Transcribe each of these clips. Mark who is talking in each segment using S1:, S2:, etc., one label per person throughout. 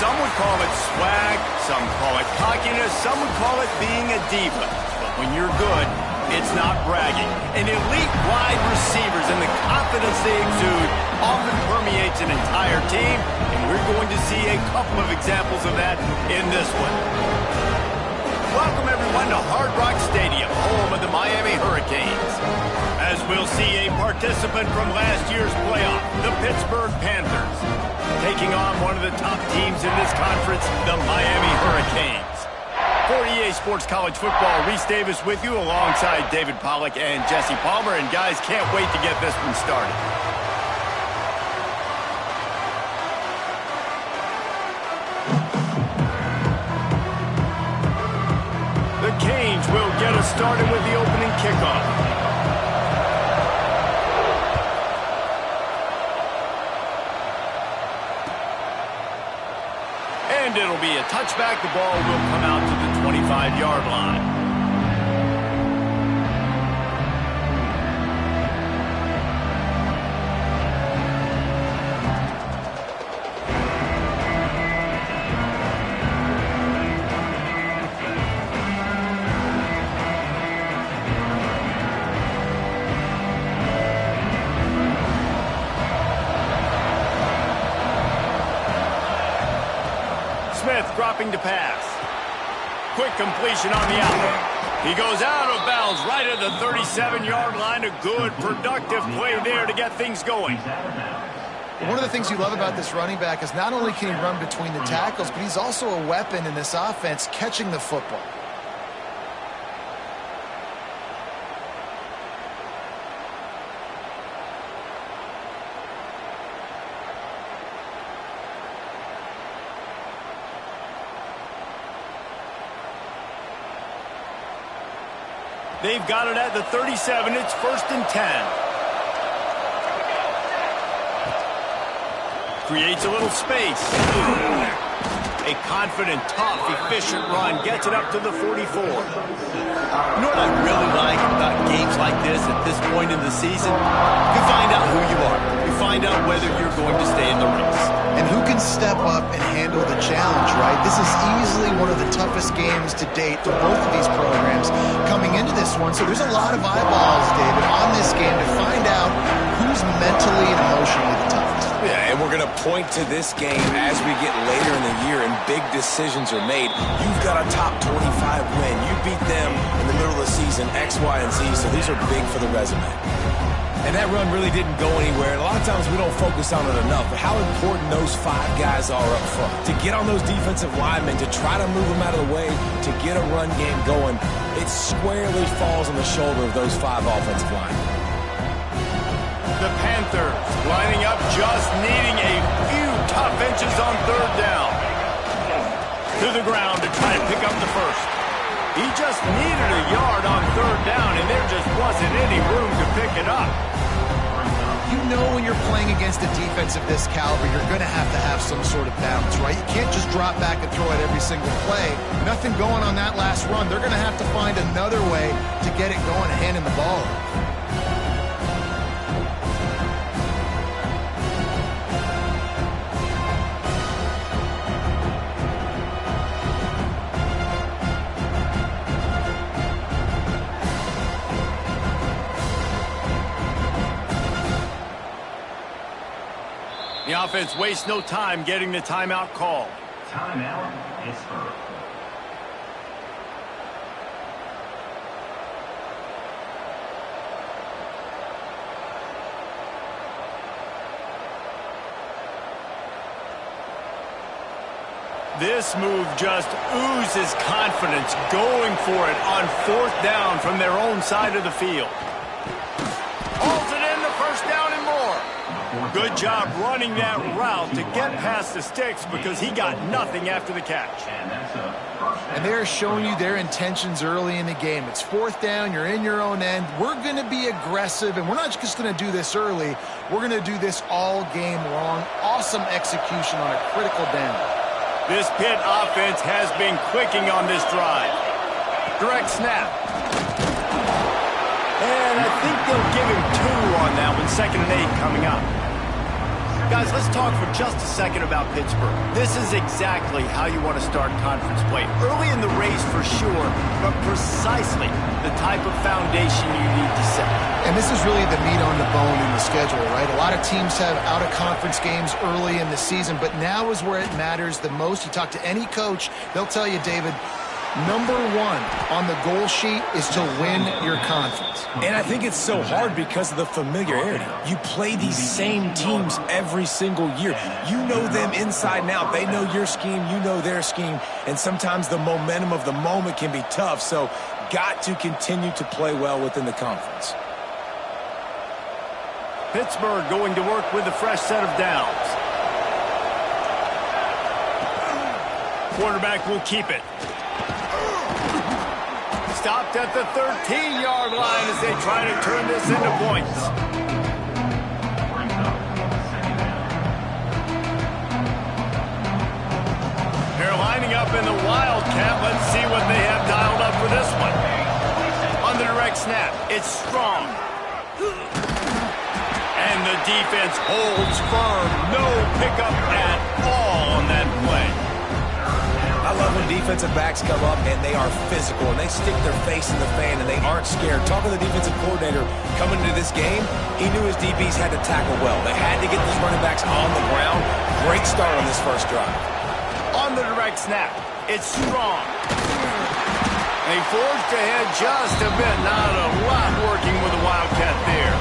S1: Some would call it swag, some call it cockiness, some would call it being a diva. But when you're good, it's not bragging. And elite wide receivers and the confidence they exude often permeates an entire team, and we're going to see a couple of examples of that in this one. Welcome, everyone, to Hard Rock Stadium, home of the Miami Hurricanes. As we'll see a participant from last year's playoff, the Pittsburgh Panthers, taking on one of the top teams in this conference, the Miami Hurricanes. For EA Sports College Football, Reese Davis with you alongside David Pollack and Jesse Palmer. And guys, can't wait to get this one started. The Canes will get us started with the opening kickoff. And it'll be a touchback. The ball will come out to the 25-yard line. Dropping to pass. Quick completion on the outlet. He goes out of bounds right at the 37-yard line. A good, productive play there to get things going.
S2: One of the things you love about this running back is not only can he run between the tackles, but he's also a weapon in this offense catching the football.
S1: They've got it at the 37. It's 1st and 10. Creates a little space. A confident, tough, efficient run. Gets it up to the 44. You know what I really like about games like this at this point in the season? You find out who you are. You find out whether you're going to stay in the race.
S2: And who can step up and handle the challenge, right? This is easily one of the toughest games to date for both of these programs coming into this one. So there's a lot of eyeballs, David, on this game to find out who's mentally and emotionally the toughest.
S3: Yeah, and we're going to point to this game as we get later in the year and big decisions are made. You've got a top 25 win. You beat them in the middle of the season, X, Y, and Z, so these are big for the resume.
S4: And that run really didn't go anywhere. A lot of times we don't focus on it enough, but how important those 5 guys are up front. To get on those defensive linemen, to try to move them out of the way, to get a run game going, it squarely falls on the shoulder of those 5 offensive linemen.
S1: The Panthers lining up, just needing a few tough inches on 3rd down. To the ground to try to pick up the first. He just needed a yard on 3rd down, and there just wasn't any room to pick it up.
S2: You know when you're playing against a defense of this caliber, you're going to have some sort of balance, right? You can't just drop back and throw it every single play. Nothing going on that last run. They're going to have to find another way to get it going and handing the ball off.
S1: The offense wastes no time getting the timeout call.
S5: Timeout, Pittsburgh.
S1: This move just oozes confidence, going for it on 4th down from their own side of the field. Hauls it in, the 1st down and more. Good job running that route to get past the sticks because he got nothing after the catch.
S2: And they're showing you their intentions early in the game. It's 4th down, you're in your own end. We're going to be aggressive, and we're not just going to do this early. We're going to do this all game long. Awesome execution on a critical down.
S1: This Pitt offense has been clicking on this drive. Direct snap. And I think they'll give him 2 on that one. 2nd and 8 coming up. Guys, let's talk for just a second about Pittsburgh. This is exactly how you want to start conference play. Early in the race for sure, but precisely the type of foundation you need to set.
S2: And this is really the meat on the bone in the schedule, right? A lot of teams have out-of-conference games early in the season, but now is where it matters the most. You talk to any coach, they'll tell you, David, number one on the goal sheet is to win your conference.
S4: And I think it's so hard because of the familiarity. You play these same teams every single year. You know them inside and out. They know your scheme, you know their scheme, and sometimes the momentum of the moment can be tough, so got to continue to play well within the conference.
S1: Pittsburgh going to work with a fresh set of downs. Quarterback will keep it. Stopped at the 13-yard line as they try to turn this into points. They're lining up in the Wildcat. Let's see what they have dialed up for this one. On the direct snap, it's strong. And the defense holds firm. No pickup at all on that play.
S4: I love when defensive backs come up and they are physical and they stick their face in the fan and they aren't scared. Talking to the defensive coordinator coming into this game, he knew his DBs had to tackle well. They had to get these running backs on the ground. Great start on this first drive.
S1: On the direct snap, it's strong. They forged ahead just a bit. Not a lot working with the Wildcat there.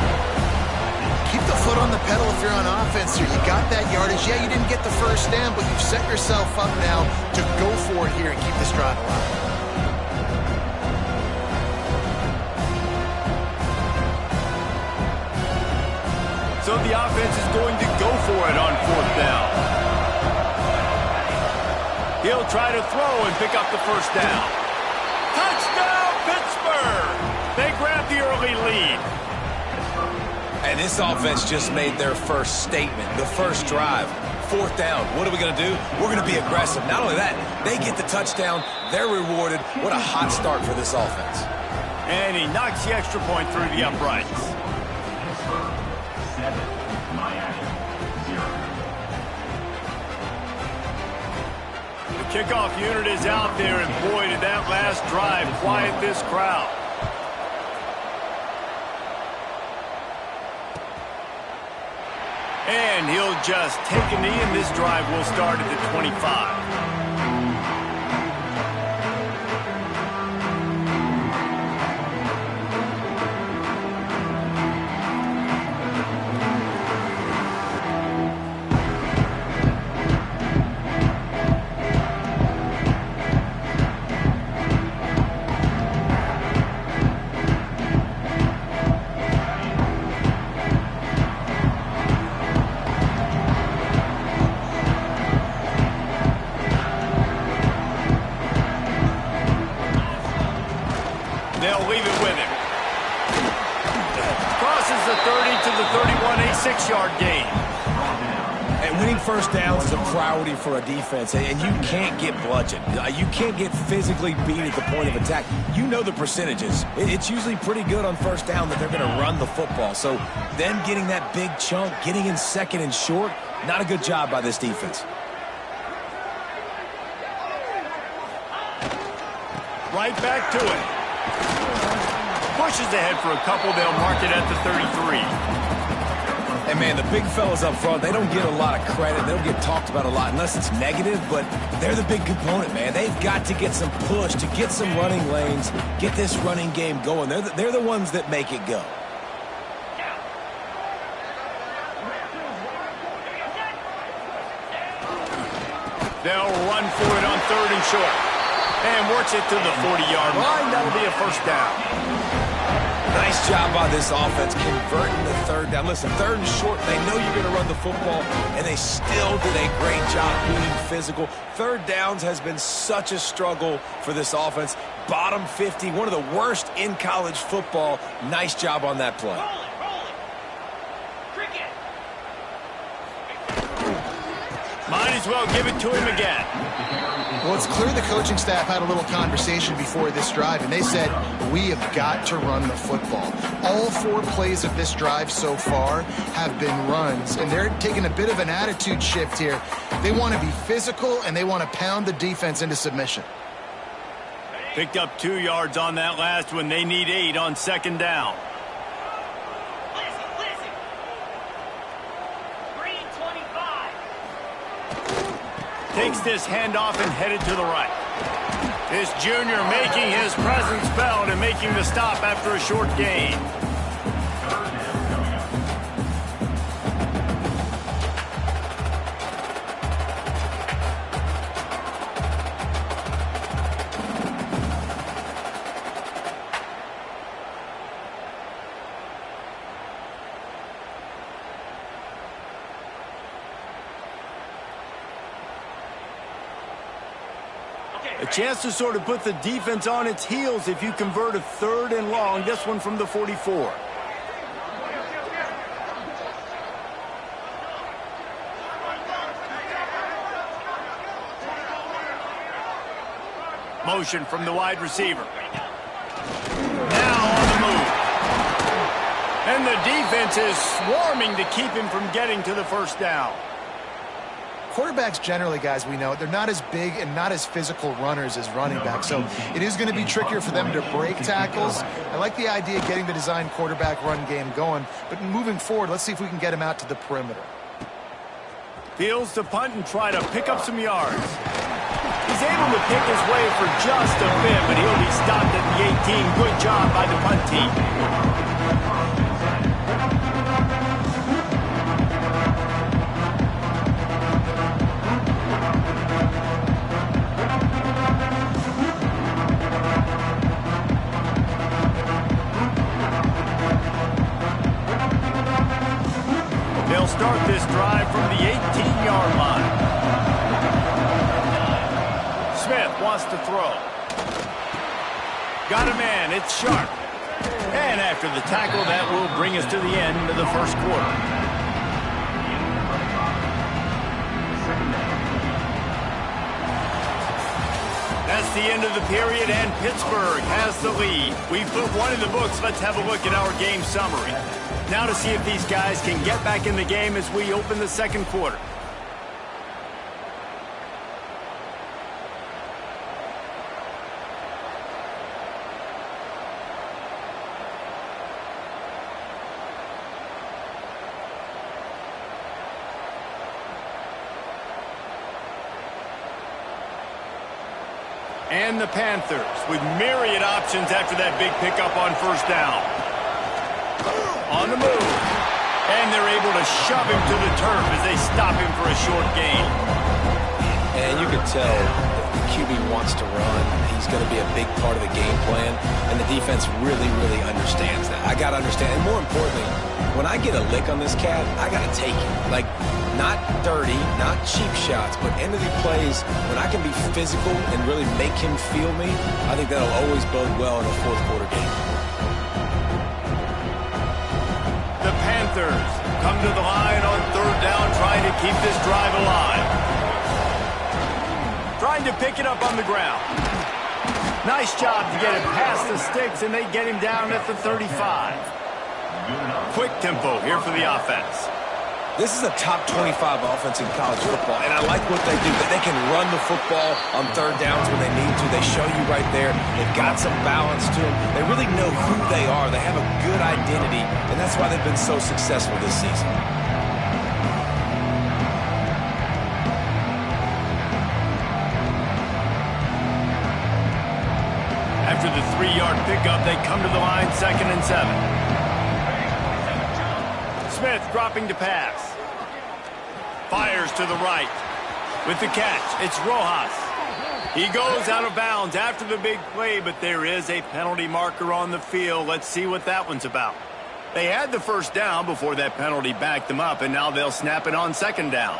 S2: Keep the foot on the pedal if you're on offense here. You got that yardage. Yeah, you didn't get the first down, but you've set yourself up now to go for it here and keep this drive alive.
S1: So the offense is going to go for it on fourth down. He'll try to throw and pick up the first down. Touchdown, Pittsburgh! They grab the early lead.
S4: And this offense just made their first statement, the first drive. Fourth down. What are we going to do? We're going to be aggressive. Not only that, they get the touchdown. They're rewarded. What a hot start for this offense.
S1: And he knocks the extra point through the uprights.
S5: 7, Miami 0.
S1: The kickoff unit is out there, and boy, did that last drive quiet this crowd. And he'll just take a knee, and this drive will start at the 25. They'll leave it with him. Crosses the 30 to the 31, a 6-yard gain.
S4: And winning first downs is a priority for a defense, and you can't get bludgeoned. You can't get physically beat at the point of attack. You know the percentages. It's usually pretty good on first down that they're going to run the football. So them getting that big chunk, getting in second and short, not a good job by this defense.
S1: Right back to it. Pushes ahead for a couple. They'll mark it at the 33.
S4: And, man, the big fellas up front, they don't get a lot of credit. They don't get talked about a lot unless it's negative, but they're the big component, man. They've got to get some push, to get some running lanes, get this running game going. They're the ones that make it go.
S1: They'll run for it on 3rd and short. And works it to the 40-yard line. That'll be a first down.
S4: Nice job by this offense converting the 3rd down. Listen, 3rd and short, they know you're going to run the football, and they still did a great job being physical. 3rd downs has been such a struggle for this offense. Bottom 50, one of the worst in college football. Nice job on that play.
S5: Cricket.
S1: Might as well give it to him again.
S2: Well, it's clear the coaching staff had a little conversation before this drive, and they said, we have got to run the football. All 4 plays of this drive so far have been runs, and they're taking a bit of an attitude shift here. They want to be physical, and they want to pound the defense into submission.
S1: Picked up 2 yards on that last one. They need 8 on second down. Takes this handoff and headed to the right. This junior making his presence felt and making the stop after a short gain. A chance to sort of put the defense on its heels if you convert a 3rd and long. This one from the 44. Motion from the wide receiver. Now on the move. And the defense is swarming to keep him from getting to the first down.
S2: Quarterbacks generally, guys, we know, they're not as big and not as physical runners as running backs, so it is going to be trickier for them to break tackles. I like the idea of getting the design quarterback run game going, but moving forward, let's see if we can get him out to the perimeter.
S1: Fields to punt and try to pick up some yards. He's able to pick his way for just a bit, but he'll be stopped at the 18. Good job by the punt team. They'll start this drive from the 18-yard line. Smith wants to throw. Got a man. It's Sharp. And after the tackle, that will bring us to the end of the first quarter. That's the end of the period, and Pittsburgh has the lead. We've put one in the books. Let's have a look at our game summary. Now to see if these guys can get back in the game as we open the second quarter. And the Panthers with myriad options after that big pickup on first down. On the move. And they're able to shove him to the turf as they stop him for a short gain.
S3: And you can tell the QB wants to run. He's going to be a big part of the game plan. And the defense really, really understands that. I got to understand. And more importantly, when I get a lick on this cat, I got to take it. Like, not dirty, not cheap shots, but end of the plays, when I can be physical and really make him feel me, I think that'll always bode well in a fourth quarter game.
S1: The Panthers come to the line on third down, trying to keep this drive alive. Trying to pick it up on the ground. Nice job to get it past the sticks, and they get him down at the 35. Quick tempo here for the offense.
S3: This is a top 25 offense in college football, and I like what they do. That they can run the football on third downs when they need to. They show you right there. They've got some balance to them. They really know who they are. They have a good identity, and that's why they've been so successful this season.
S1: After the 3-yard pickup, they come to the line, 2nd and 7. Smith dropping to pass. Fires to the right. With the catch, it's Rojas. He goes out of bounds after the big play, but there is a penalty marker on the field. Let's see what that one's about. They had the first down before that penalty backed them up, and now they'll snap it on second down.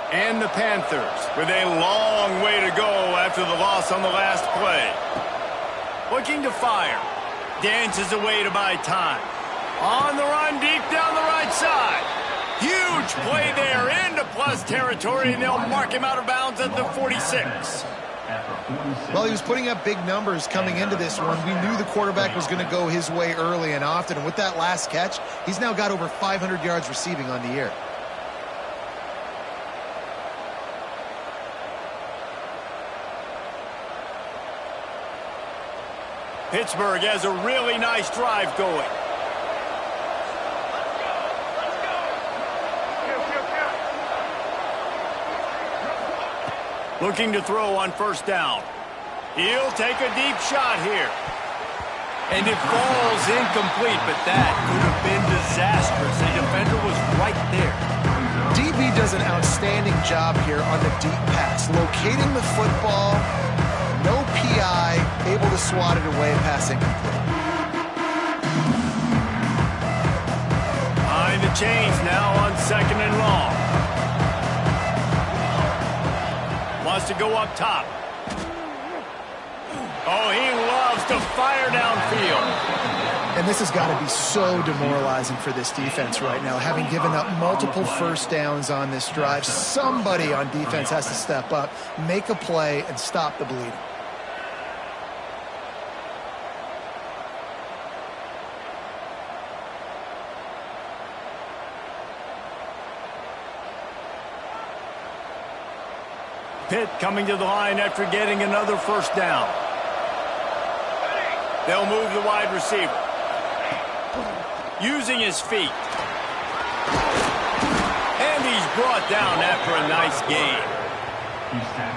S1: And the Panthers with a long way to go after the loss on the last play. Looking to fire. Dances away to buy time. On the run, deep down the right side. Huge play there into plus territory, and they'll mark him out of bounds at the 46.
S2: Well, he was putting up big numbers coming into this one. We knew the quarterback was going to go his way early and often. And with that last catch, he's now got over 500 yards receiving on the year.
S1: Pittsburgh has a really nice drive going. Looking to throw on first down. He'll take a deep shot here. And it falls incomplete, but that could have been disastrous. The defender was right there.
S2: DB does an outstanding job here on the deep pass, locating the football, no PI, able to swat it away, passing complete.
S1: Behind the chains now on second and long. Wants to go up top. Oh, he loves to fire downfield.
S2: And this has got to be so demoralizing for this defense right now, having given up multiple first downs on this drive. Somebody on defense has to step up, make a play, and stop the bleeding.
S1: Pitt coming to the line after getting another first down. They'll move the wide receiver. Using his feet. And he's brought down after a nice gain.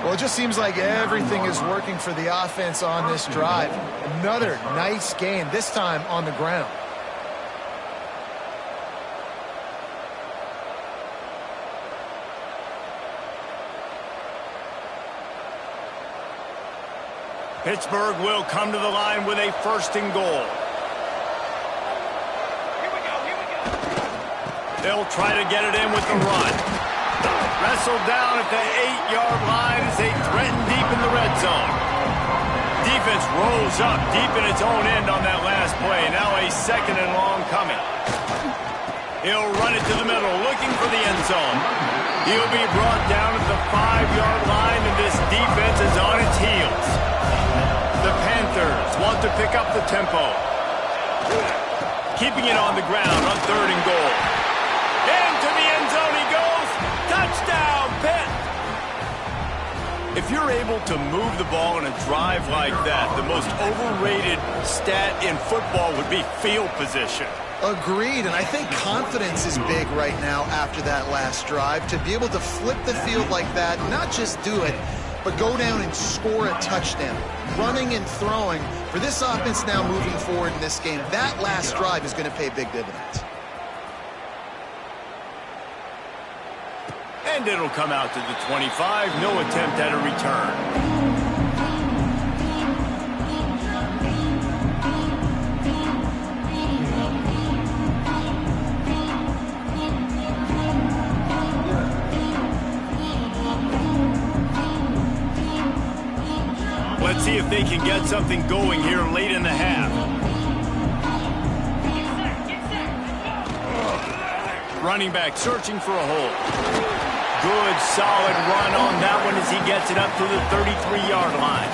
S2: Well, it just seems like everything is working for the offense on this drive. Another nice gain, this time on the ground.
S1: Pittsburgh will come to the line with a first and goal. They'll try to get it in with the run. Wrestled down at the 8-yard line as they threaten deep in the red zone. Defense rolls up deep in its own end on that last play. Now a second and long coming. He'll run it to the middle, looking for the end zone. He'll be brought down at the 5-yard line, and this defense is on its heels. The Panthers want to pick up the tempo. Keeping it on the ground on third and goal. Into the end zone he goes. Touchdown, Pitt! If you're able to move the ball in a drive like that, the most overrated stat in football would be field position.
S2: Agreed, and I think confidence is big right now after that last drive. To be able to flip the field like that, not just do it, but go down and score a touchdown. Running and throwing, for this offense now moving forward in this game, that last drive is going to pay big dividends.
S1: And it'll come out to the 25. No attempt at a return. Let's see if they can get something going here late in the half. Running back searching for a hole. Good, solid run on that one as he gets it up to the 33-yard line.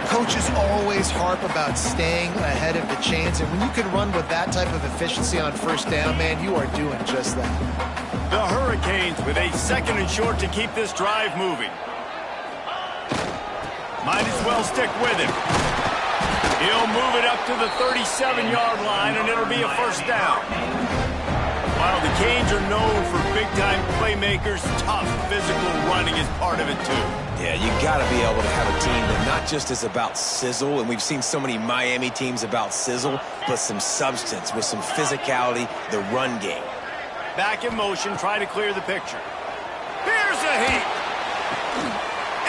S2: Coaches always harp about staying ahead of the chains, and when you can run with that type of efficiency on first down, man, you are doing just that.
S1: The Hurricanes with a second and short to keep this drive moving. Might as well stick with him. He'll move it up to the 37-yard line, and it'll be a first down. While the Canes are known for big-time playmakers, tough physical running is part of it, too.
S3: Yeah, you got to be able to have a team that not just is about sizzle, and we've seen so many Miami teams about sizzle, but some substance with some physicality, the run game.
S1: Back in motion, try to clear the picture. Here's a heat.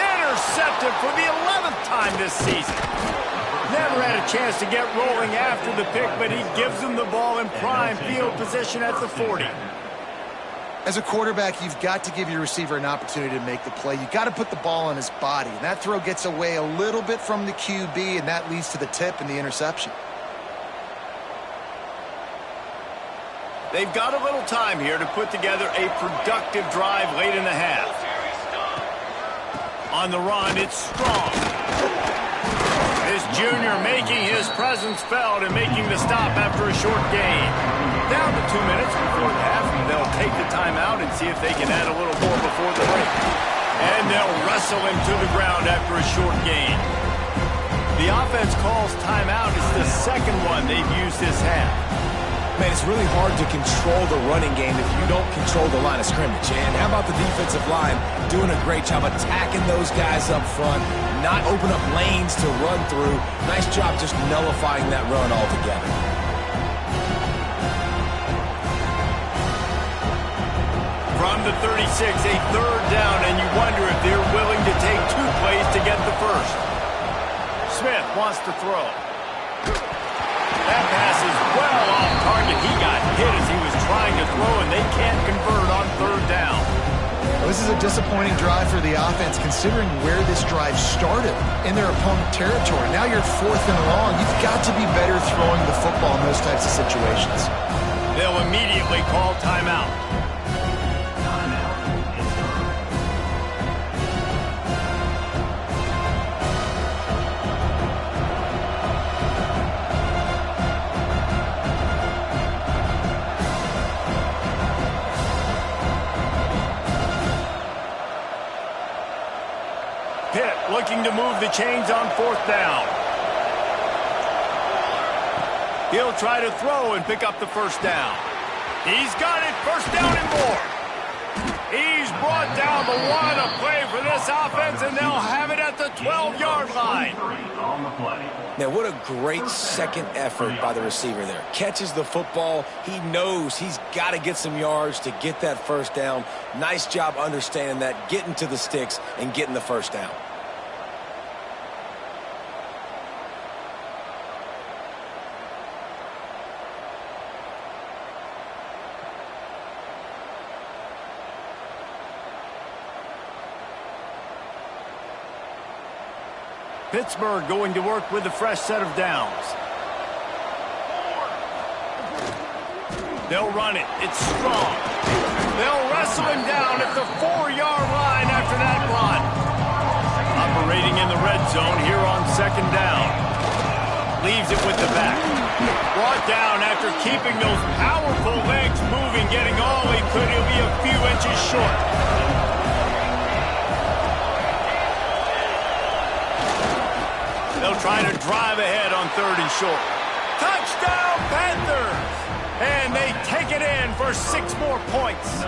S1: Intercepted for the 11th time this season. Never had a chance to get rolling after the pick, but he gives them the ball in prime field position at the 40.
S2: As a quarterback, you've got to give your receiver an opportunity to make the play. You've got to put the ball on his body. And that throw gets away a little bit from the QB, and that leads to the tip and the interception.
S1: They've got a little time here to put together a productive drive late in the half. On the run, it's Strong. This junior making his presence felt and making the stop after a short gain. Down to 2 minutes before the half, they'll take the timeout and see if they can add a little more before the break. And they'll wrestle him to the ground after a short gain. The offense calls timeout. It's the second one they've used this half.
S4: Man, it's really hard to control the running game if you don't control the line of scrimmage. And how about the defensive line doing a great job attacking those guys up front, not open up lanes to run through. Nice job just nullifying that run altogether.
S1: From the 36, a third down, and you wonder if they're willing to take 2 plays to get the first. Smith wants to throw. That pass is well off target. He got hit as he was trying to throw, and they can't convert on third down.
S2: Well, this is a disappointing drive for the offense, considering where this drive started in their opponent territory. Now you're 4th and long. You've got to be better throwing the football in those types of situations.
S1: They'll immediately call timeout. Looking to move the chains on 4th down. He'll try to throw and pick up the first down. He's got it, first down and more. He's brought down the one, a play for this offense, and they'll have it at the 12-yard line.
S3: Now, what a great second effort by the receiver there. Catches the football. He knows he's got to get some yards to get that first down. Nice job understanding that, getting to the sticks and getting the first down.
S1: Pittsburgh going to work with a fresh set of downs. They'll run it. It's Strong. They'll wrestle him down at the 4-yard line after that run. Operating in the red zone here on 2nd down. Leaves it with the back. Brought down after keeping those powerful legs moving, getting all he could. He'll be a few inches short. They'll try to drive ahead on 3rd and short. Touchdown, Panthers! And they take it in for 6 more points.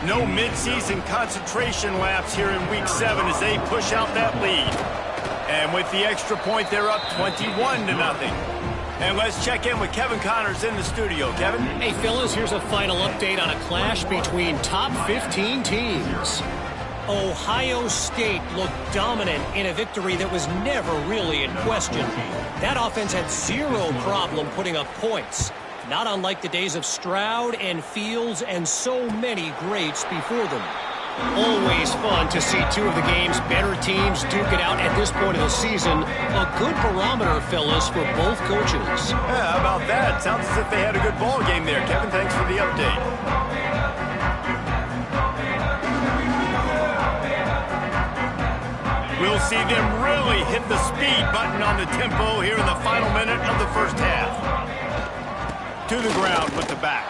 S1: No midseason concentration laps here in Week 7 as they push out that lead. And with the extra point, they're up 21-0. And let's check in with Kevin Connors in the studio. Kevin?
S6: Hey, fellas, here's a final update on a clash between top 15 teams. Ohio State looked dominant in a victory that was never really in question. That offense had 0 problem putting up points, not unlike the days of Stroud and Fields and so many greats before them. Always fun to see 2 of the game's better teams duke it out at this point of the season. A good barometer, fellas, for both coaches.
S1: Yeah, how about that? Sounds as if they had a good ball game there. Kevin, thanks for the update. We'll see them really hit the speed button on the tempo here in the final minute of the first half. To the ground with the back.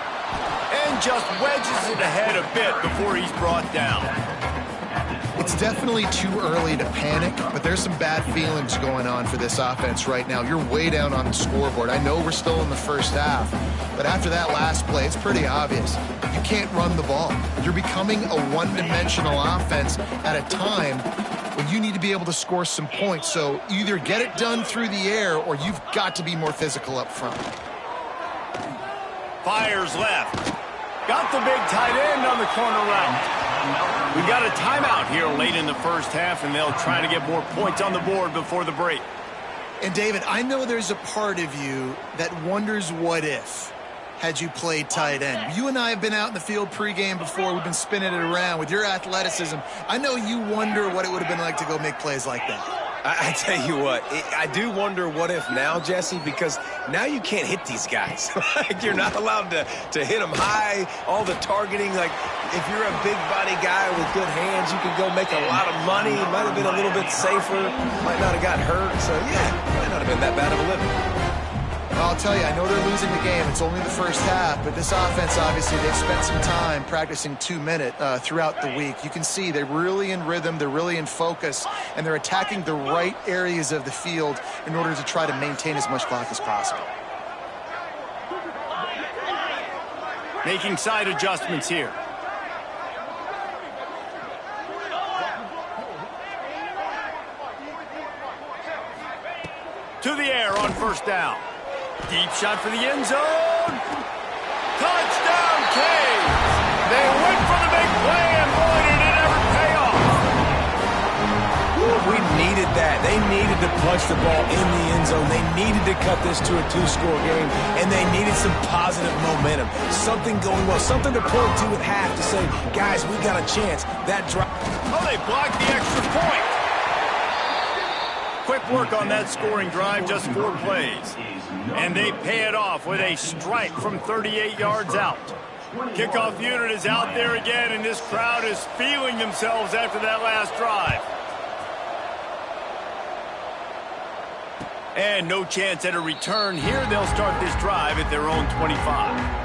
S1: And just wedges it ahead a bit before he's brought down.
S2: It's definitely too early to panic, but there's some bad feelings going on for this offense right now. You're way down on the scoreboard. I know we're still in the first half, but after that last play, it's pretty obvious. You can't run the ball. You're becoming a one-dimensional offense at a time when you need to be able to score some points. So either get it done through the air or you've got to be more physical up front.
S1: Fires left. Got the big tight end on the corner route. We've got a timeout here late in the first half, and they'll try to get more points on the board before the break.
S2: And David, I know there's a part of you that wonders what if. had you played tight end. You and I have been out in the field pregame before. We've been spinning it around. With your athleticism, I know you wonder what it would have been like to go make plays like that.
S4: I tell you what, I do wonder what if now, Jesse, because now you can't hit these guys. Like, you're not allowed to hit them high, all the targeting. Like, if you're a big body guy with good hands, you can go make a lot of money. It might have been a little bit safer. Might not have got hurt. So, yeah, might not have been that bad of a living.
S2: I'll tell you, I know they're losing the game. It's only the first half, but this offense, obviously, they've spent some time practicing 2-minute throughout the week. You can see they're really in rhythm, they're really in focus, and they're attacking the right areas of the field in order to try to maintain as much clock as possible.
S1: Making side adjustments here. To the air on first down. Deep shot for the end zone. Touchdown, Canes! They went for the big play, and boy, did it ever pay off.
S4: We needed that. They needed to punch the ball in the end zone. They needed to cut this to a 2-score game, and they needed some positive momentum. Something going well, something to point to at half to say, guys, we got a chance. That drop.
S1: Oh, they blocked the extra point. Quick work on that scoring drive, just 4 plays. And they pay it off with a strike from 38 yards out. Kickoff unit is out there again, and this crowd is feeling themselves after that last drive. And no chance at a return here. They'll start this drive at their own 25.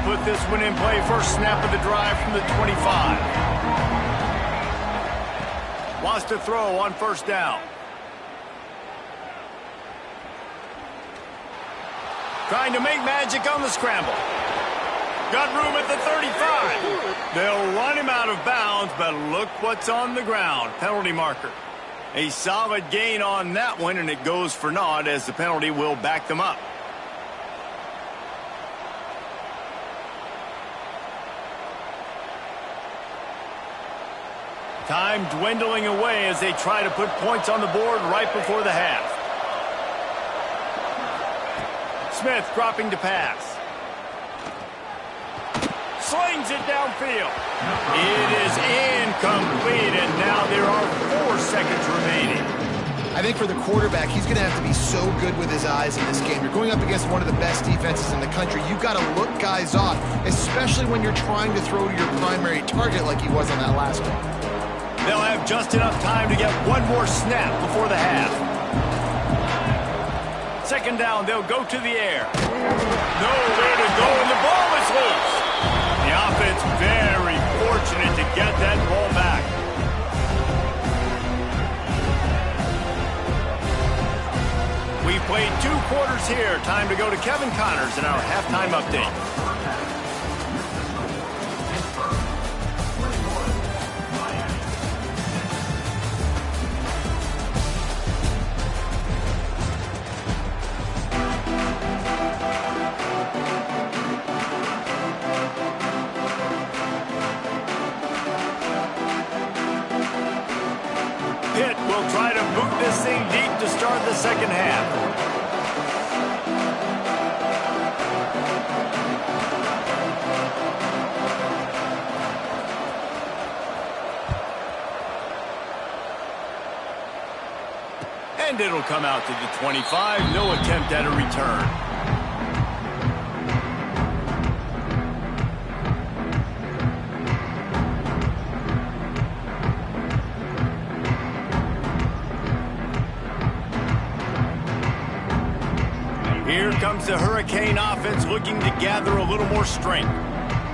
S1: Put this one in play. First snap of the drive from the 25. Wants to throw on first down. Trying to make magic on the scramble. Got room at the 35. They'll run him out of bounds, but look what's on the ground. Penalty marker. A solid gain on that one, and it goes for naught as the penalty will back them up. Time dwindling away as they try to put points on the board right before the half. Smith dropping to pass. Slings it downfield. It is incomplete, and now there are 4 seconds remaining.
S2: I think for the quarterback, he's going to have to be so good with his eyes in this game. You're going up against one of the best defenses in the country. You've got to look guys off, especially when you're trying to throw to your primary target like he was on that last one.
S1: They'll have just enough time to get one more snap before the half. Second down, they'll go to the air. Nowhere to go, and the ball is loose. The offense very fortunate to get that ball back. We've played 2 quarters here. Time to go to Kevin Connors in our halftime update. Will try to boot this thing deep to start the second half. And it'll come out to the 25. No attempt at a return. Here comes the Hurricane offense looking to gather a little more strength.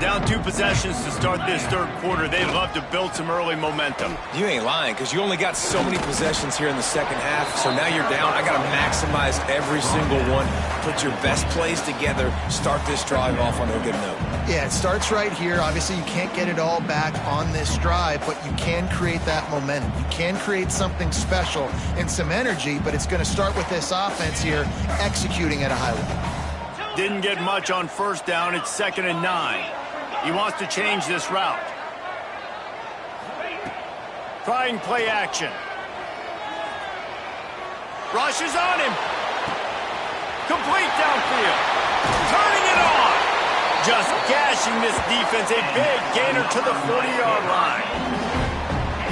S1: Down 2 possessions to start this third quarter. They'd love to build some early momentum.
S4: You ain't lying, because you only got so many possessions here in the second half, so now you're down. I got to maximize every single one. Put your best plays together. Start this drive off on a good note.
S2: Yeah, it starts right here. Obviously, you can't get it all back on this drive, but you can create that momentum. You can create something special and some energy, but it's going to start with this offense here executing at a high level.
S1: Didn't get much on first down. It's 2nd and 9. He wants to change this route. Trying play action. Rushes on him. Complete downfield. Turning it on. Just gashing this defense. A big gainer to the 40-yard line.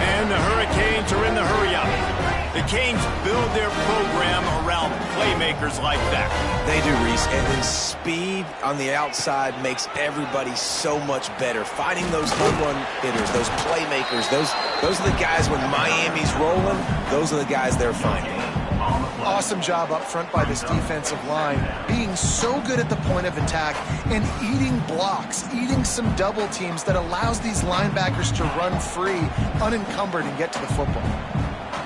S1: And the Hurricanes are in the hurry-up. The Canes build their program around playmakers like that.
S3: They do, Reese. And then speed on the outside makes everybody so much better. Finding those home run hitters, those playmakers, those are the guys when Miami's rolling, those are the guys they're finding.
S2: Awesome job up front by this defensive line, being so good at the point of attack and eating blocks, eating some double teams that allows these linebackers to run free, unencumbered, and get to the football.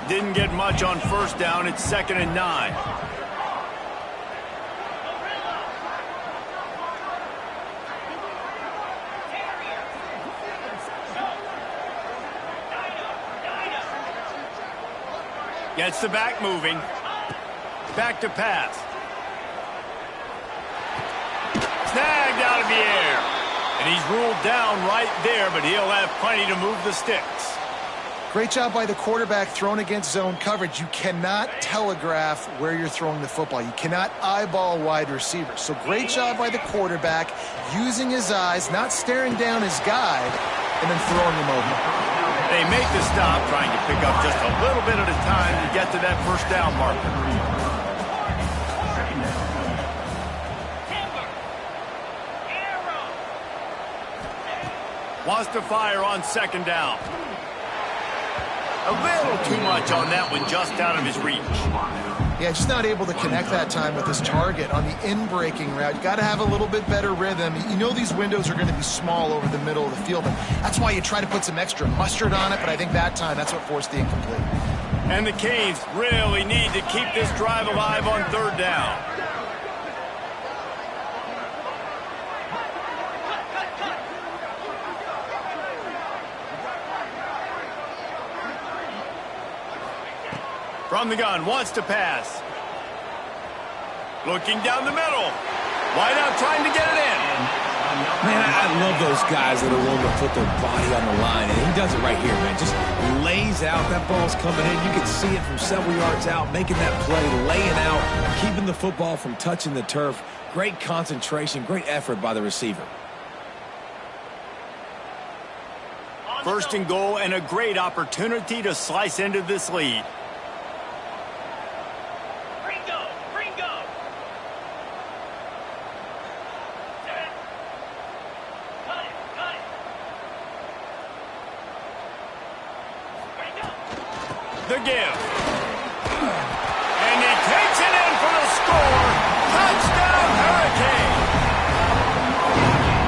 S1: Didn't get much on first down. It's 2nd and 9. Gets the back moving. Back to pass. Snagged out of the air. And he's ruled down right there, but he'll have plenty to move the sticks.
S2: Great job by the quarterback thrown against zone coverage. You cannot telegraph where you're throwing the football. You cannot eyeball wide receivers. So great job by the quarterback using his eyes, not staring down his guy, and then throwing him over.
S1: They make the stop, trying to pick up just a little bit at a time to get to that first down marker. Wants to fire on 2nd down. A little too much on that one, just out of his reach.
S2: Yeah, just not able to connect that time with his target on the in-breaking route. You got to have a little bit better rhythm. You know these windows are going to be small over the middle of the field, and that's why you try to put some extra mustard on it, but I think that time that's what forced the incomplete.
S1: And the Canes really need to keep this drive alive on 3rd down. From the gun, wants to pass. Looking down the middle. Wide out, trying to get it in.
S4: Man, I love those guys that are willing to put their body on the line, and he does it right here, man. Just lays out. That ball's coming in. You can see it from several yards out, making that play, laying out, keeping the football from touching the turf. Great concentration, great effort by the receiver.
S1: 1st and goal, and a great opportunity to slice into this lead. The give. And he takes it in for the score. Touchdown, Hurricane.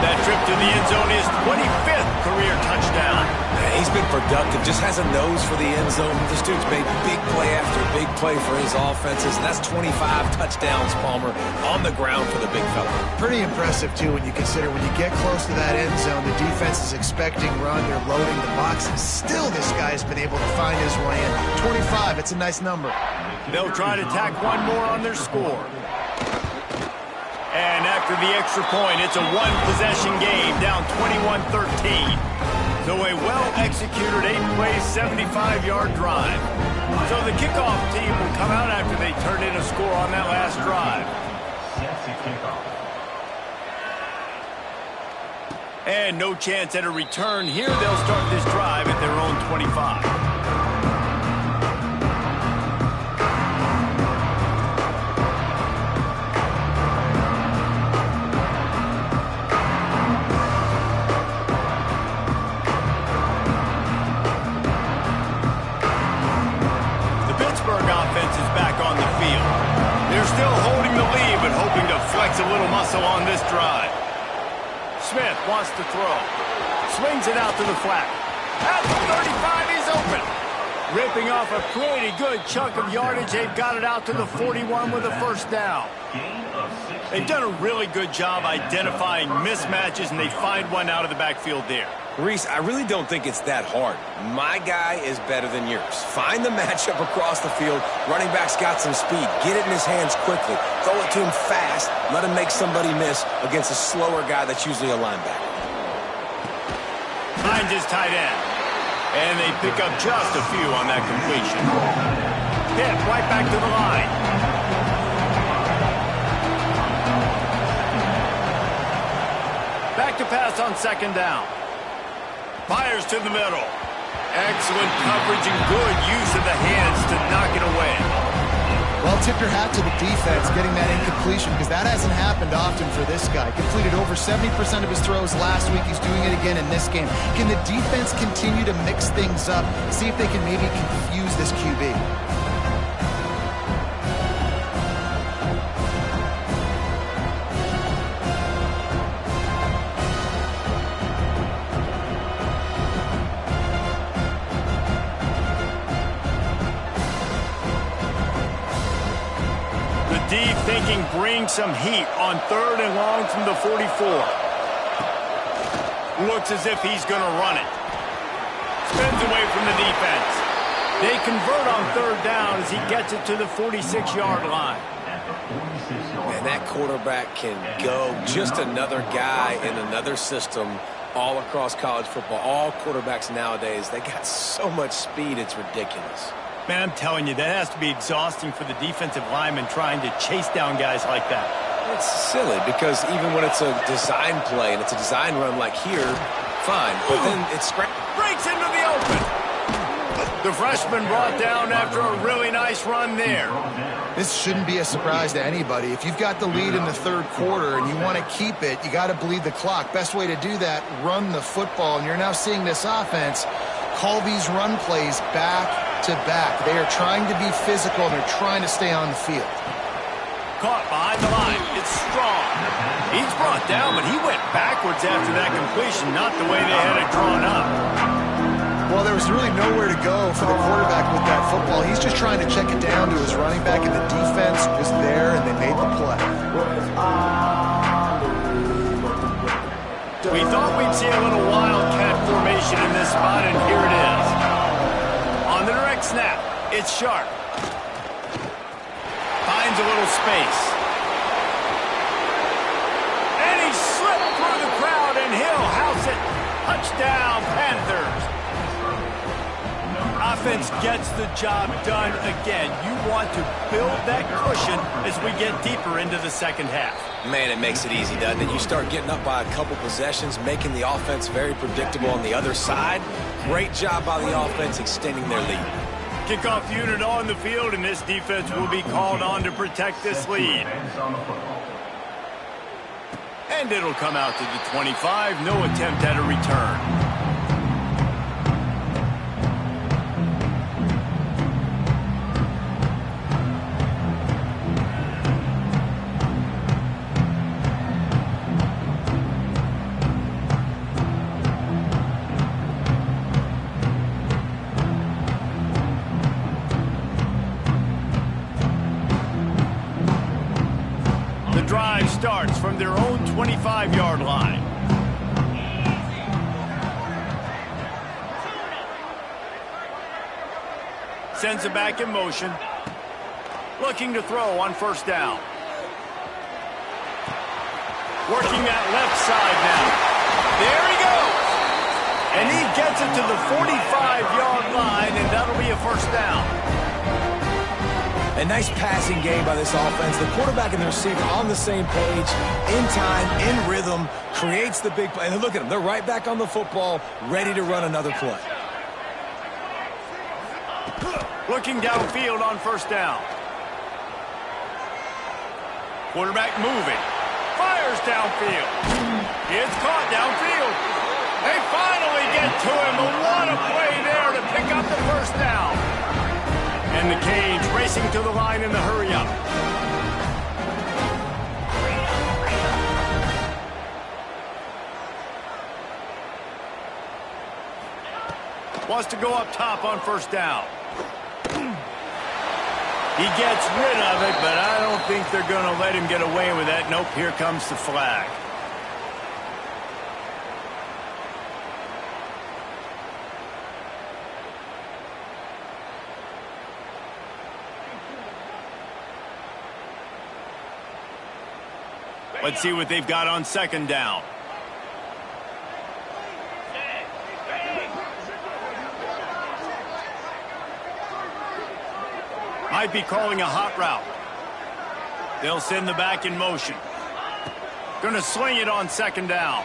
S1: That trip to the end zone is 25th career touchdown.
S3: Man, he's been productive, just has a nose for the end zone. This dude's made big play after big play for his offenses, and that's 25 touchdowns, Palmer, on the ground for the big fella.
S2: Pretty impressive, too, when you consider when you get close to that end zone, the defense is expecting run, they're loading the box, and still this guy's been able to find his way in. 25, it's a nice number.
S1: They'll try to tack one more on their score. And after the extra point, it's a one-possession game, down 21-13. So a well-executed 8-play, 75-yard drive. So the kickoff team will come out after they turn in a score on that last drive. And no chance at a return here. They'll start this drive at their own 25. Offense is back on the field. They're still holding the lead, but hoping to flex a little muscle on this drive. Smith wants to throw. Swings it out to the flat. At the 35, he's open. Ripping off a pretty good chunk of yardage. They've got it out to the 41 with a first down. They've done a really good job identifying mismatches, and they find one out of the backfield there.
S3: Reese, I really don't think it's that hard. My guy is better than yours. Find the matchup across the field. Running back's got some speed. Get it in his hands quickly. Throw it to him fast. Let him make somebody miss against a slower guy that's usually a linebacker.
S1: finds his tight end. And they pick up just a few on that completion. Hit right back to the line. Back to pass on second down. Fires to the middle. Excellent coverage and good use of the hands to knock it away.
S2: Well, tip your hat to the defense getting that incompletion, because that hasn't happened often for this guy. Completed over 70% of his throws last week. He's doing it again in this game. Can the defense continue to mix things up, see if they can maybe confuse this QB?
S1: Thinking bring some heat on 3rd and long from the 44. Looks as if he's going to run it. Spins away from the defense. They convert on 3rd down as he gets it to the 46-yard line.
S3: Man, that quarterback can go. Just another guy in another system all across college football. All quarterbacks nowadays, they got so much speed, it's ridiculous.
S1: Man, I'm telling you, that has to be exhausting for the defensive lineman trying to chase down guys like that.
S3: It's silly because even when it's a design play and it's a design run like here, fine. But then it's
S1: breaks into the open. The freshman brought down after a really nice run there.
S2: This shouldn't be a surprise to anybody. If you've got the lead in the 3rd quarter and you want to keep it, you got to bleed the clock. Best way to do that, run the football. And you're now seeing this offense call these run plays back to back. They are trying to be physical and they're trying to stay on the field.
S1: Caught behind the line. It's strong. He's brought down, but he went backwards after that completion, not the way they had it drawn up.
S2: Well, there was really nowhere to go for the quarterback with that football. He's just trying to check it down to his running back, and the defense was there, and they made the play.
S1: We thought we'd see a little wildcat formation in this spot, and here it is. On the direct snap, it's Sharp. Finds a little space. And he slipped through the crowd, and he'll house it. Touchdown, Panthers. Offense gets the job done again. You want to build that cushion as we get deeper into the second half.
S3: Man, it makes it easy, doesn't it? You start getting up by a couple possessions, making the offense very predictable on the other side. Great job by the offense extending their lead.
S1: Kickoff unit on the field, and this defense will be called on to protect this lead. And it'll come out to the 25. No attempt at a return. Drive starts from their own 25-yard line. Sends it back in motion. Looking to throw on 1st down. Working that left side now. There he goes. And he gets it to the 45-yard line, and that'll be a 1st down.
S3: A nice passing game by this offense. The quarterback and the receiver on the same page, in time, in rhythm, creates the big play. And look at them. They're right back on the football, ready to run another play.
S1: Looking downfield on 1st down. Quarterback moving. Fires downfield. It's caught downfield. They finally get to him. But what a play there to pick up the 1st down. And the Canes racing to the line in the hurry-up. Wants to go up top on 1st down. He gets rid of it, but I don't think they're going to let him get away with that. Nope, here comes the flag. Let's see what they've got on 2nd down. Might be calling a hot route. They'll send the back in motion. Going to sling it on second down.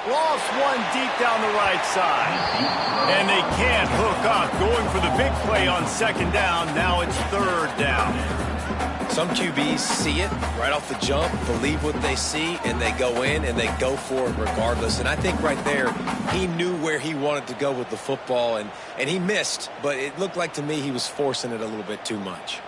S1: Lost one deep down the right side. And they can't hook up. Going for the big play on second down. Now it's third down.
S3: Some QBs see it right off the jump, believe what they see, and they go in and they go for it regardless. And I think right there, he knew where he wanted to go with the football, and he missed. But it looked like to me he was forcing it a little bit too much.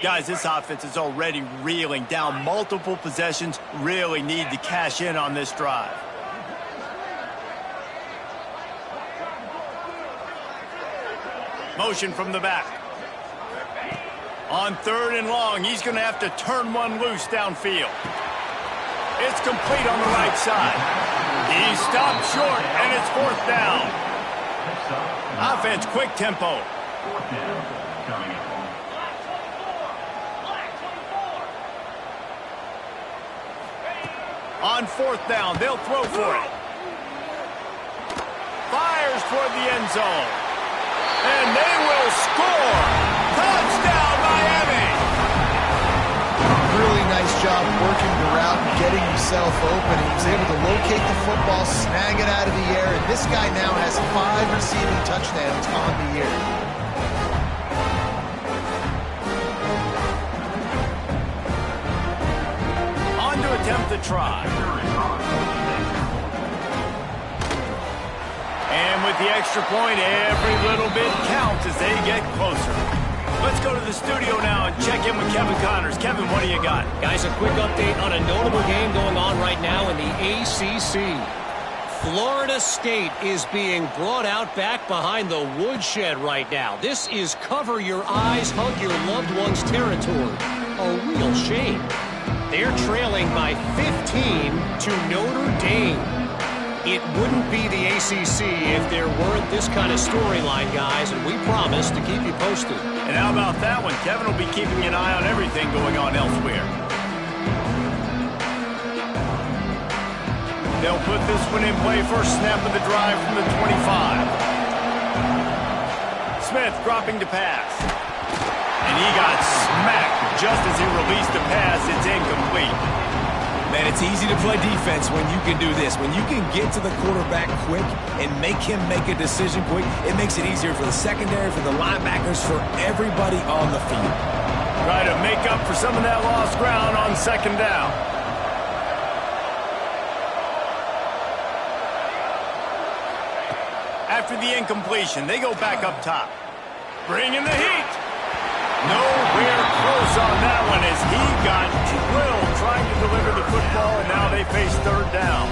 S1: Guys, this offense is already reeling down multiple possessions. Really need to cash in on this drive. Motion from the back. On third and long, he's going to have to turn one loose downfield. It's complete on the right side. He stopped short, and it's fourth down. Offense, quick tempo. On fourth down, they'll throw for it. Fires toward the end zone. And they will score. Touchdown, Miami.
S2: Really nice job working the route and getting himself open. He was able to locate the football, snag it out of the air, and this guy now has 5 receiving touchdowns on the year.
S1: On to attempt the try. And with the extra point, every little bit counts as they get closer. Let's go to the studio now and check in with Kevin Connors. Kevin, what do you got?
S6: Guys, a quick update on a notable game going on right now in the ACC. Florida State is being brought out back behind the woodshed right now. This is cover your eyes, hug your loved ones territory. A real shame. They're trailing by 15 to Notre Dame. It wouldn't be the ACC if there weren't this kind of storyline, guys, and we promise to keep you posted.
S1: And how about that one? Kevin will be keeping an eye on everything going on elsewhere. They'll put this one in play. First snap of the drive from the 25. Smith dropping to pass. And he got smacked just as he released the pass. It's incomplete.
S4: Man, it's easy to play defense when you can do this. When you can get to the quarterback quick and make him make a decision quick, it makes it easier for the secondary, for the linebackers, for everybody on the field.
S1: Try to make up for some of that lost ground on second down. After the incompletion, they go back up top. Bringing the heat. Nowhere close on that one as he got drilled trying to deliver the football, and now they face third down.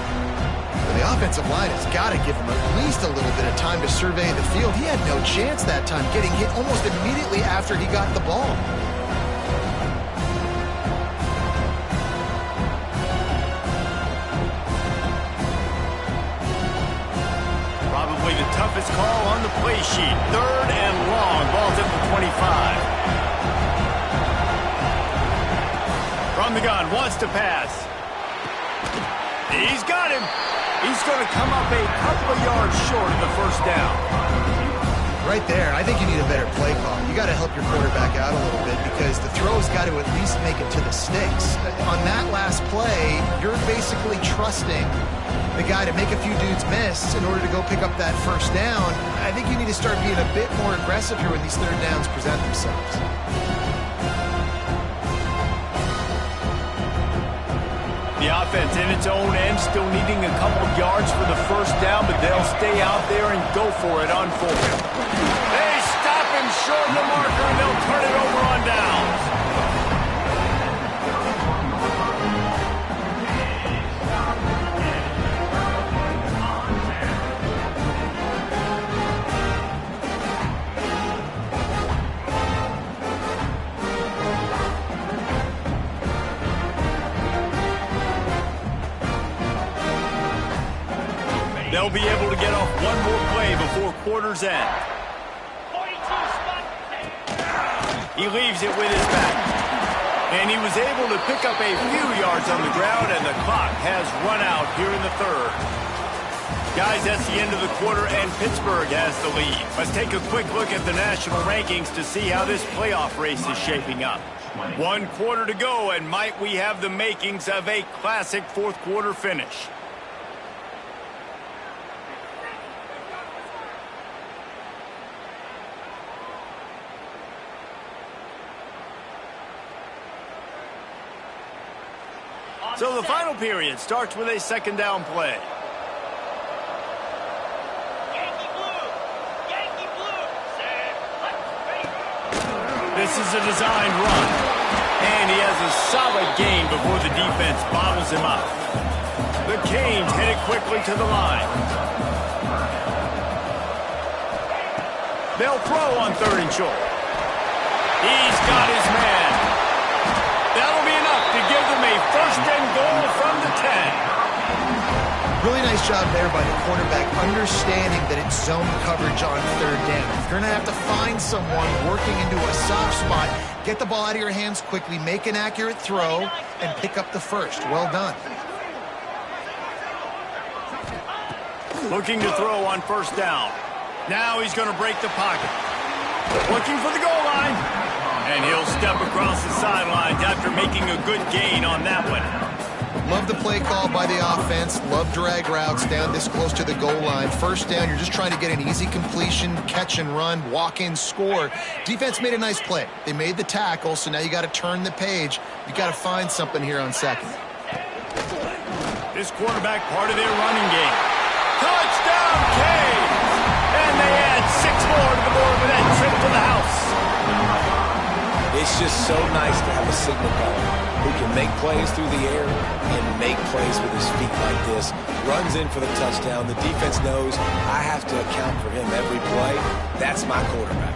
S2: The offensive line has got to give him at least a little bit of time to survey the field. He had no chance that time, getting hit almost immediately after he got the ball.
S1: Probably the toughest call on the play sheet. Third and long. Ball's at the 25. From the gun, wants to pass. He's got him. He's going to come up a couple of yards short of the first down.
S2: Right there, I think you need a better play call. You got to help your quarterback out a little bit because the throw's got to at least make it to the sticks. On that last play, you're basically trusting the guy to make a few dudes miss in order to go pick up that first down. I think you need to start being a bit more aggressive here when these third downs present themselves.
S1: The offense in its own end, still needing a couple yards for the first down, but they'll stay out there and go for it on fourth. They stop him short of the marker, and they'll turn it over on downs. They'll be able to get off one more play before quarter's end. He leaves it with his back. And he was able to pick up a few yards on the ground, and the clock has run out here in the third. Guys, that's the end of the quarter, and Pittsburgh has the lead. Let's take a quick look at the national rankings to see how this playoff race is shaping up. 1 quarter to go, and might we have the makings of a classic fourth quarter finish. So the final period starts with a second down play. This is a designed run. And he has a solid gain before the defense bottles him up. The Canes headed quickly to the line. They'll throw on 3rd and short. He's got his man. That'll be enough to give them a 1st and goal from the 10.
S2: Really nice job there by the quarterback, understanding that it's zone coverage on 3rd down. If you're going to have to find someone working into a soft spot, get the ball out of your hands quickly, make an accurate throw, and pick up the 1st. Well done.
S1: Looking to throw on 1st down. Now he's going to break the pocket. Looking for the goal line. And he'll step across the sidelines after making a good gain on that one.
S2: Love the play call by the offense. Love drag routes down this close to the goal line. 1st down, you're just trying to get an easy completion, catch and run, walk in, score. Defense made a nice play. They made the tackle, so now you got to turn the page. You got to find something here on 2nd.
S1: This quarterback part of their running game. Touchdown, Canes! And they add 6 more to the board with that trip to the house.
S3: It's just so nice to have a signal caller who can make plays through the air and make plays with his feet like this. Runs in for the touchdown. The defense knows I have to account for him every play. That's my quarterback.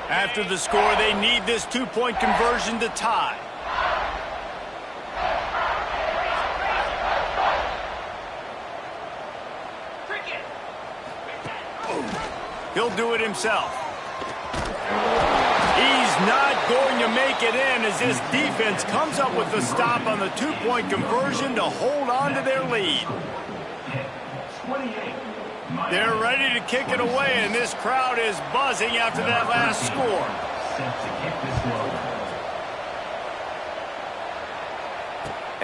S1: After the score, they need this 2-point conversion to tie. He'll do it himself. He's not going to make it in as this defense comes up with the stop on the 2-point conversion to hold on to their lead. They're ready to kick it away, and this crowd is buzzing after that last score.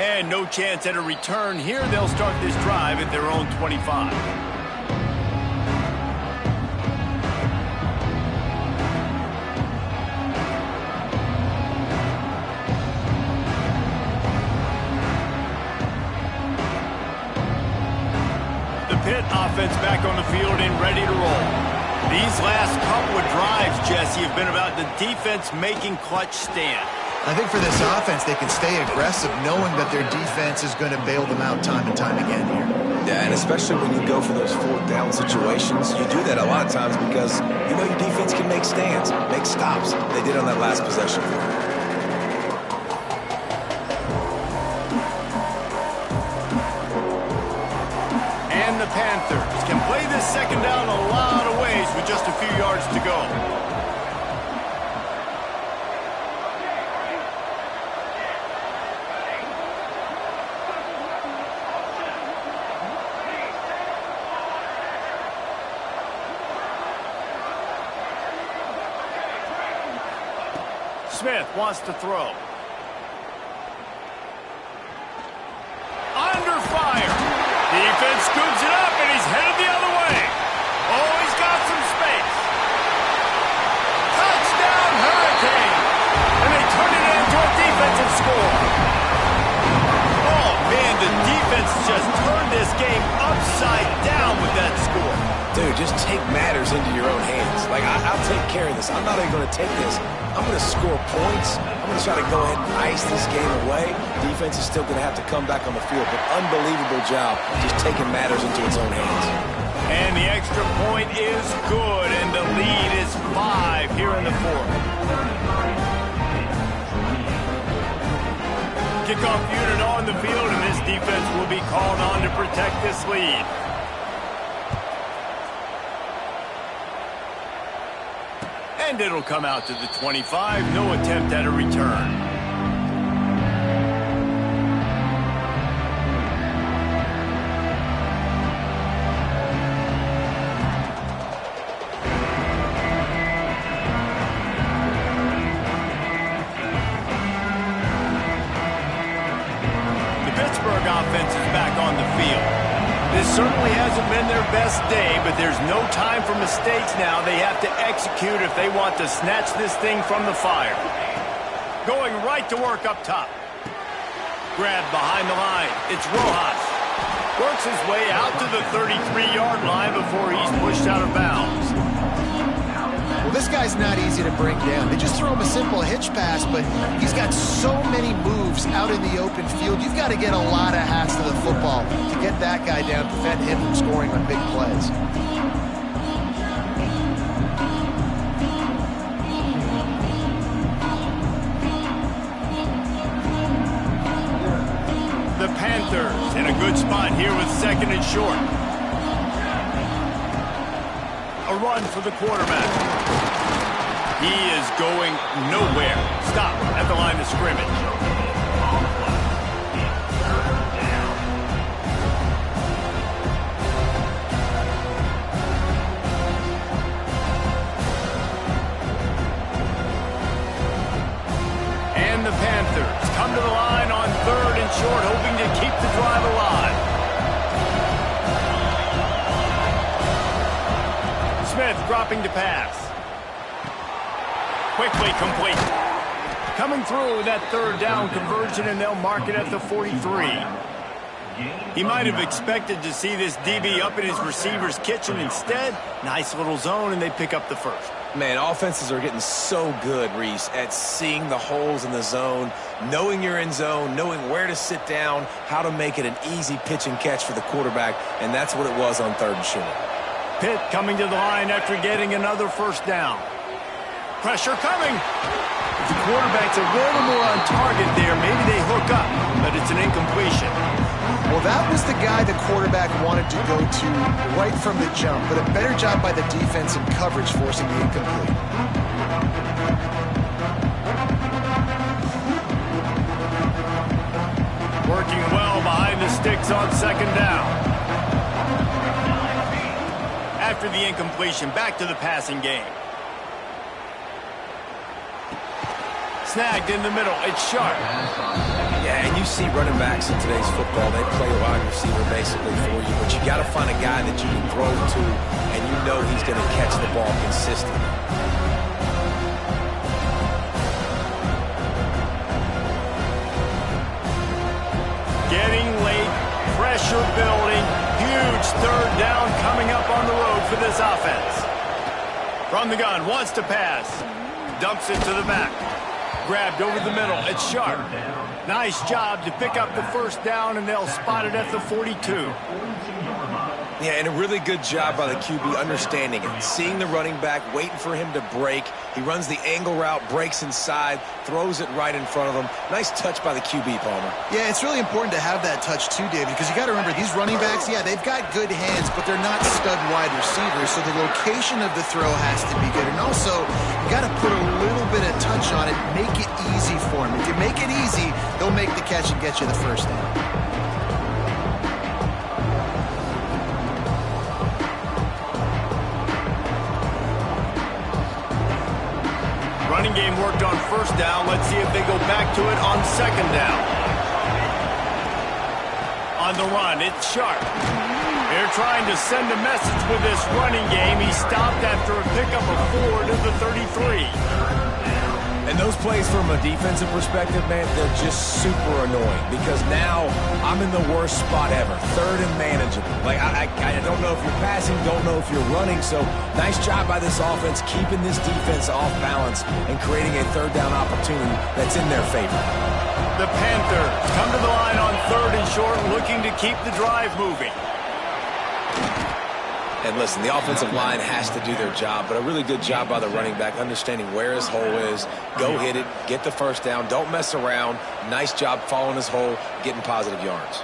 S1: And no chance at a return here. They'll start this drive at their own 25. Pitt offense back on the field and ready to roll. These last couple of drives, Jesse, have been about the defense making clutch stand.
S2: I think for this offense, they can stay aggressive knowing that their defense is going to bail them out time and time again here.
S3: Yeah, and especially when you go for those 4th down situations, you do that a lot of times because you know your defense can make stands, make stops. They did on that last possession.
S1: The Panthers can play this 2nd down a lot of ways with just a few yards to go. Smith wants to throw. Under fire. Defense scoops it up, and he's headed the other way. Oh, he's got some space. Touchdown, Hurricane. And they turn it into a defensive score. Oh, man, the defense just turned this game upside down with that score.
S3: Dude, just take matters into your own hands. Like, I'll take care of this. I'm not even going to take this. I'm going to score points. I'm going to try to go ahead and ice this game away. Defense is still going to have to come back on the field, but unbelievable job just taking matters into its own hands.
S1: And the extra point is good, and the lead is 5 here in the 4th. kickoff unit on the field, and this defense will be called on to protect this lead. And it'll come out to the 25. No attempt at a return. Offense is back on the field. This certainly hasn't been their best day, but there's no time for mistakes now. They have to execute if they want to snatch this thing from the fire. Going right to work up top. Grabbed behind the line. It's Rojas. Works his way out to the 33-yard line before he's pushed out of bounds.
S2: Well, this guy's not easy to bring down. They just throw him a simple hitch pass, but he's got so many moves out in the open field. You've got to get a lot of hats to the football to get that guy down, prevent him from scoring on big plays.
S1: The Panthers in a good spot here with 2nd and short. A run for the quarterback. He is going nowhere. Stop at the line of scrimmage. And the Panthers come to the line on 3rd and short, hoping to keep the drive alive. Smith dropping to pass. Quickly complete. Coming through that 3rd down conversion, and they'll mark it at the 43. He might have expected to see this DB up in his receiver's kitchen. Instead, nice little zone, and they pick up the first.
S3: Man, offenses are getting so good, Reese, at seeing the holes in the zone, knowing you're in zone, knowing where to sit down, how to make it an easy pitch and catch for the quarterback, and that's what it was on 3rd and short.
S1: Pitt coming to the line after getting another first down. Pressure coming. If the quarterback's a little more on target there, maybe they hook up, but it's an incompletion.
S2: Well, that was the guy the quarterback wanted to go to right from the jump, but a better job by the defense in coverage forcing the incomplete.
S1: Working well behind the sticks on 2nd down. After the incompletion, back to the passing game. Snagged in the middle. It's Sharp.
S3: Yeah, and you see running backs in today's football, they play a wide receiver basically for you, but you got to find a guy that you can throw to, and you know he's going to catch the ball consistently.
S1: Getting late, pressure building, huge 3rd down coming up on the road for this offense. From the gun, wants to pass, dumps it to the back. Grabbed over the middle. It's Sharp. Nice job to pick up the first down, and they'll spot it at the 42.
S3: Yeah, and a really good job by the QB understanding it. Seeing the running back, waiting for him to break. He runs the angle route, breaks inside, throws it right in front of him. Nice touch by the QB, Palmer.
S2: Yeah, it's really important to have that touch too, David, because you got to remember these running backs, yeah, they've got good hands, but they're not stud wide receivers, so the location of the throw has to be good. And also, you got to put a little bit of touch on it, make it easy for them. If you make it easy, they'll make the catch and get you the first down.
S1: Running game worked on 1st down. Let's see if they go back to it on 2nd down. On the run, it's Sharp. They're trying to send a message with this running game. He stopped after a pickup of 4 to the 33.
S3: And those plays from a defensive perspective, man, they're just super annoying because now I'm in the worst spot ever, 3rd and manageable. Like, I don't know if you're passing, don't know if you're running, so nice job by this offense keeping this defense off balance and creating a 3rd down opportunity that's in their favor.
S1: The Panthers come to the line on 3rd and short, looking to keep the drive moving.
S3: And listen, the offensive line has to do their job, but a really good job by the running back, understanding where his hole is. Go hit it, get the first down, don't mess around. Nice job following his hole, getting positive yards.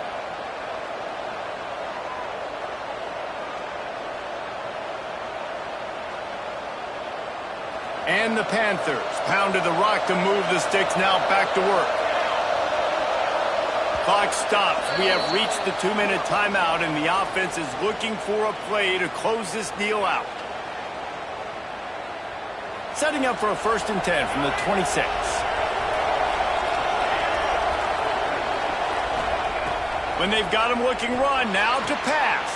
S1: And the Panthers pounded the rock to move the sticks, now back to work. Clock stops. We have reached the 2-minute timeout, and the offense is looking for a play to close this deal out. Setting up for a 1st and 10 from the 26. When they've got him looking run, now to pass.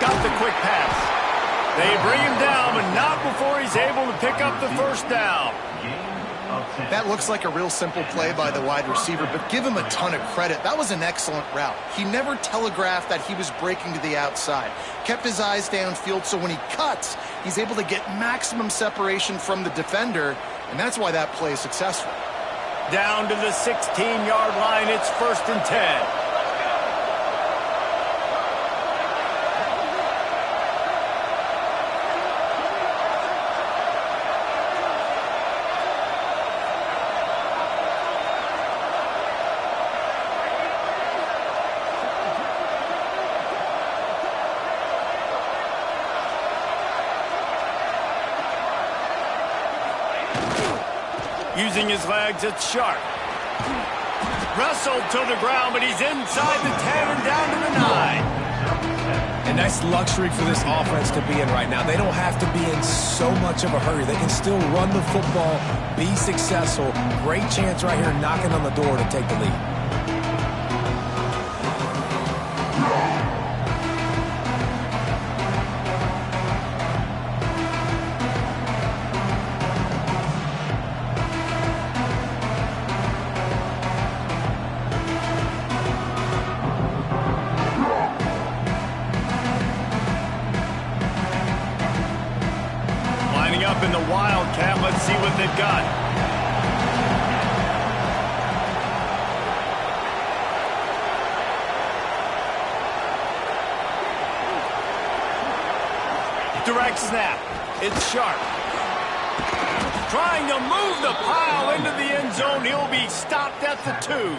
S1: Got the quick pass. They bring him down, but not before he's able to pick up the first down.
S2: That looks like a real simple play by the wide receiver, but give him a ton of credit. That was an excellent route. He never telegraphed that he was breaking to the outside. Kept his eyes downfield, so when he cuts, he's able to get maximum separation from the defender, and that's why that play is successful.
S1: Down to the 16-yard line, it's 1st and 10. Using his legs, it's Sharp. Wrestled to the ground, but he's inside the 10 and down to the 9.
S3: And that's luxury for this offense to be in right now. They don't have to be in so much of a hurry. They can still run the football, be successful. Great chance right here knocking on the door to take the lead.
S1: Up in the Wildcat. Let's see what they've got. Direct snap. It's Sharp. Trying to move the pile into the end zone. He'll be stopped at the 2.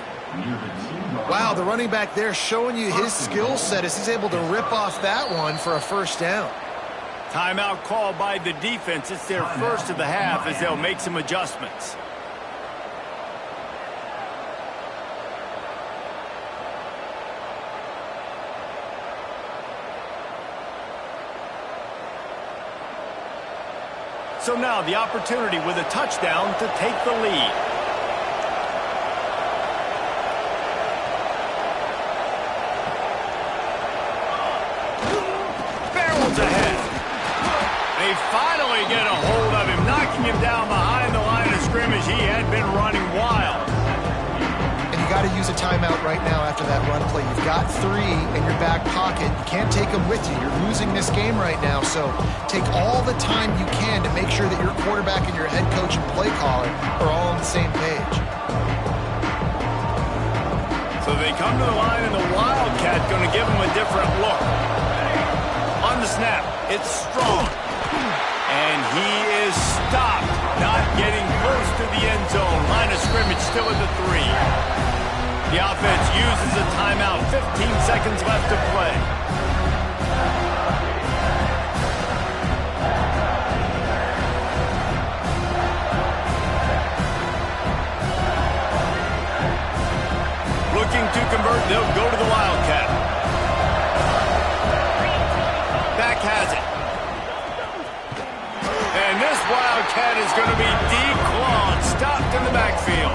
S2: Wow, the running back there showing you his skill set as he's able to rip off that one for a first down.
S1: Timeout called by the defense. It's their first of the half as they'll make some adjustments. So now the opportunity with a touchdown to take the lead. Barrels ahead. They finally get a hold of him, knocking him down behind the line of scrimmage. He had been running wild.
S2: And you got to use a timeout right now after that run play. You've got 3 in your back pocket. You can't take them with you. You're losing this game right now, so take all the time you can to make sure that your quarterback and your head coach and play caller are all on the same page.
S1: So they come to the line, and the Wildcat going to give them a different look. On the snap, it's Strong. And he is stopped, not getting close to the end zone. Line of scrimmage still at the 3. The offense uses a timeout. 15 seconds left to play. Looking to convert, they'll go to the Wildcat. Back has it. And this Wildcat is going to be declawed, stopped in the backfield.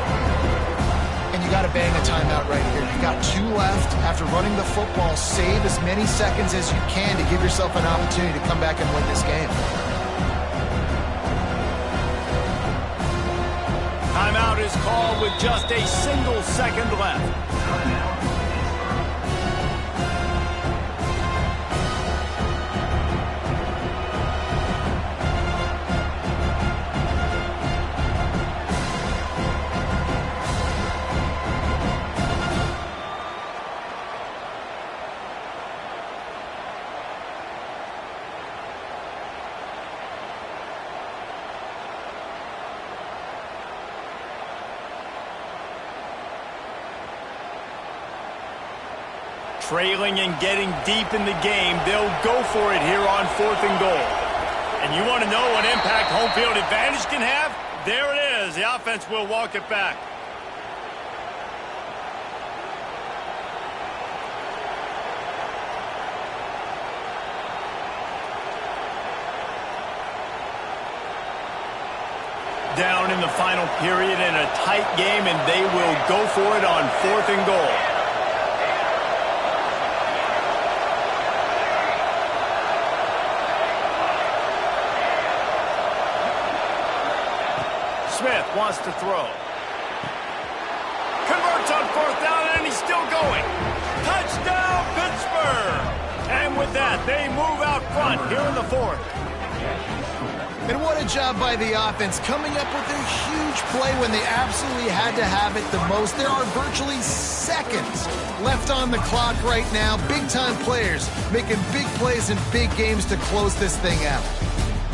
S2: And you got to bang a timeout right here. You got 2 left. After running the football, save as many seconds as you can to give yourself an opportunity to come back and win this game.
S1: Timeout is called with just a single second left. Trailing and getting deep in the game, they'll go for it here on 4th and goal. And you want to know what impact home field advantage can have? There it is. The offense will walk it back. Down in the final period in a tight game, and they will go for it on 4th and goal. Smith wants to throw. Converts on 4th down, and he's still going. Touchdown, Pittsburgh! And with that, they move out front here in the 4th.
S2: And what a job by the offense, coming up with a huge play when they absolutely had to have it the most. There are virtually seconds left on the clock right now. Big-time players making big plays in big games to close this thing out.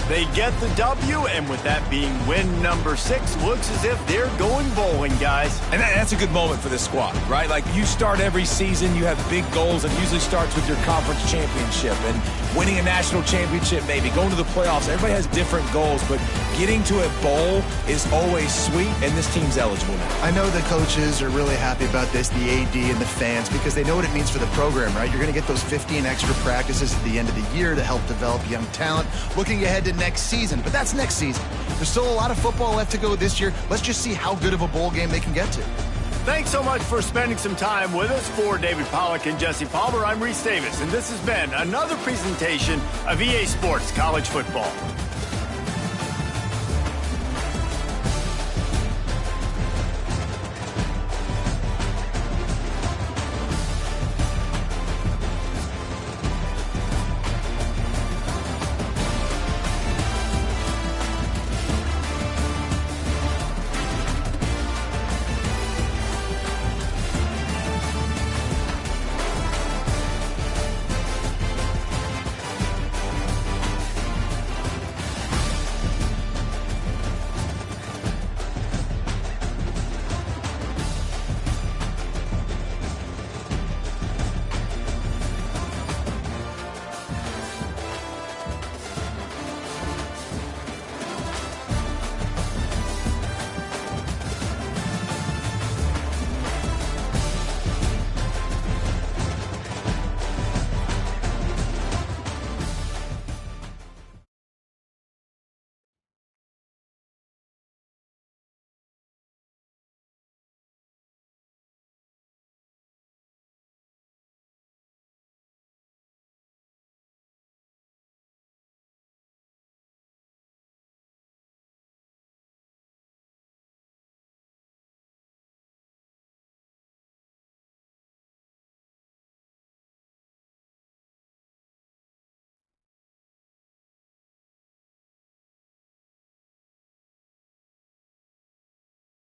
S1: They get the W, and with that being win number 6, looks as if they're going bowling, guys.
S4: And that's a good moment for this squad, right? Like, you start every season, you have big goals, and usually starts with your conference championship and winning a national championship, maybe going to the playoffs. Everybody has different goals, but getting to a bowl is always sweet, and this team's eligible now.
S2: I know the coaches are really happy about this, the AD and the fans, because they know what it means for the program, right? You're going to get those 15 extra practices at the end of the year to help develop young talent. Looking ahead to next season, but that's next season. There's still a lot of football left to go this year. Let's just see how good of a bowl game they can get to.
S1: Thanks so much for spending some time with us. For David Pollack and Jesse Palmer, I'm Reese Davis, and this has been another presentation of EA Sports College Football.